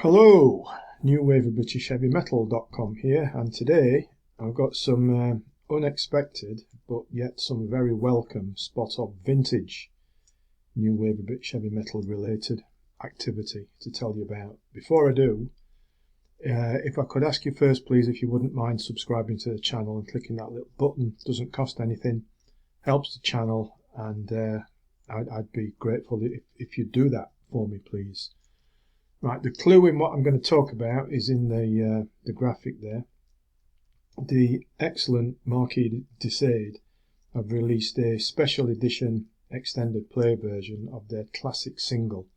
Hello, NWOBHM here, and today I've got some unexpected but yet some very welcome spot of vintage new wave of British heavy metal related activity to tell you about. Before I do, if I could ask you first please if you wouldn't mind subscribing to the channel and clicking that little button. Doesn't cost anything, helps the channel, and I'd be grateful if you do that for me please. Right, the clue in what I'm going to talk about is in the graphic there. The excellent Marquis de Sade have released a special edition extended play version of their classic single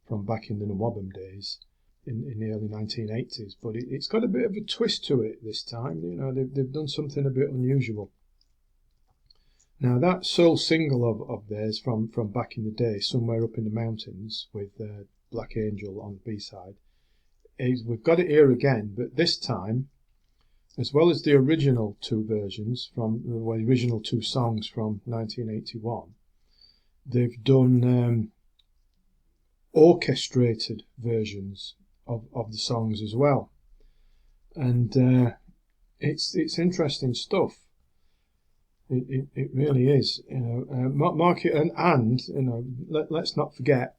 from back in the NWOBHM days in the early 1980s. But it's got a bit of a twist to it this time. You know, they've done something a bit unusual. Now that soul single of theirs from back in the day, Somewhere Up in the Mountains, with Black Angel on the B-side, we've got it here again, but this time, as well as the original two versions from the original two songs from 1981, they've done orchestrated versions of the songs as well, and it's interesting stuff. It really is, you know. Market and you know, let's not forget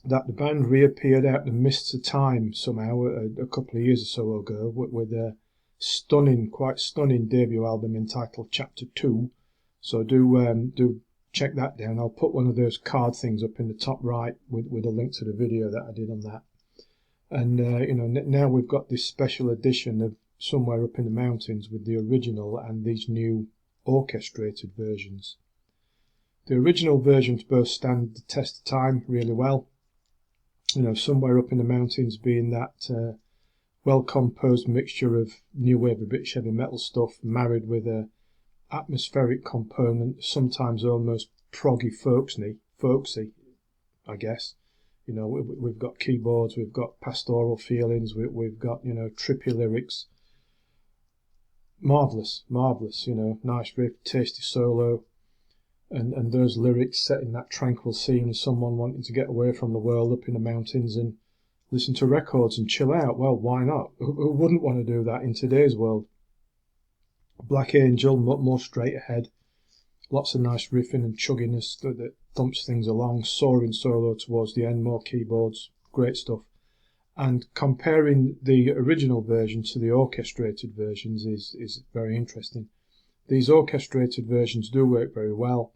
that the band reappeared out the mists of time somehow a couple of years or so ago with a quite stunning debut album entitled Chapter 2. So do check that down. I'll put one of those card things up in the top right with a link to the video that I did on that. And you know, now we've got this special edition of Somewhere Up in the Mountains with the original and these new orchestrated versions. The original versions both stand the test of time really well. You know, Somewhere Up in the Mountains being that well-composed mixture of new wave of British heavy metal stuff married with a atmospheric component, sometimes almost proggy folksy, I guess. You know, we've got keyboards, we've got pastoral feelings, we've got, you know, trippy lyrics. Marvellous, you know, nice riff, tasty solo. And those lyrics set in that tranquil scene of someone wanting to get away from the world up in the mountains and listen to records and chill out. Well, why not? Who wouldn't want to do that in today's world? Black Angel, more straight ahead. Lots of nice riffing and chugginess that thumps things along. Soaring solo towards the end, more keyboards, great stuff. And comparing the original version to the orchestrated versions is very interesting. These orchestrated versions do work very well.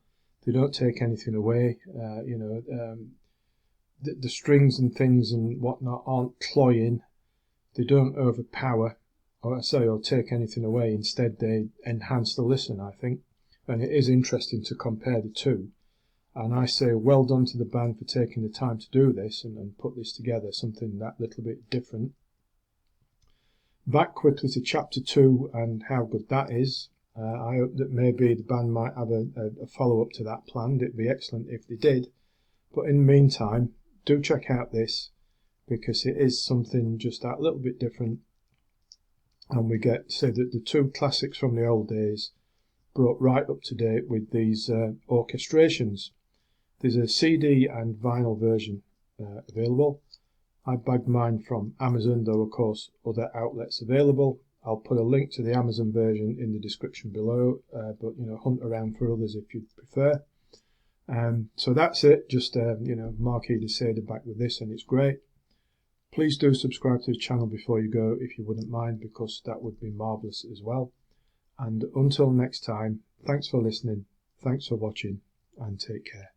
They don't take anything away. You know, the strings and things and whatnot aren't cloying. They don't overpower or take anything away. Instead, they enhance the listen, I think. And it is interesting to compare the two. And I say well done to the band for taking the time to do this and put this together, something that little bit different. Back quickly to Chapter 2 and how good that is. I hope that maybe the band might have a follow-up to that planned. It'd be excellent if they did. But in the meantime, do check out this, because it is something just that little bit different. And we get, say, that the two classics from the old days brought right up to date with these orchestrations. There's a CD and vinyl version available. I bagged mine from Amazon, though of course other outlets available. I'll put a link to the Amazon version in the description below, but you know, hunt around for others if you'd prefer. So that's it. Just you know, Marquis de Sade back with this, and it's great. Please do subscribe to the channel before you go, if you wouldn't mind, because that would be marvellous as well. And until next time, thanks for listening, thanks for watching, and take care.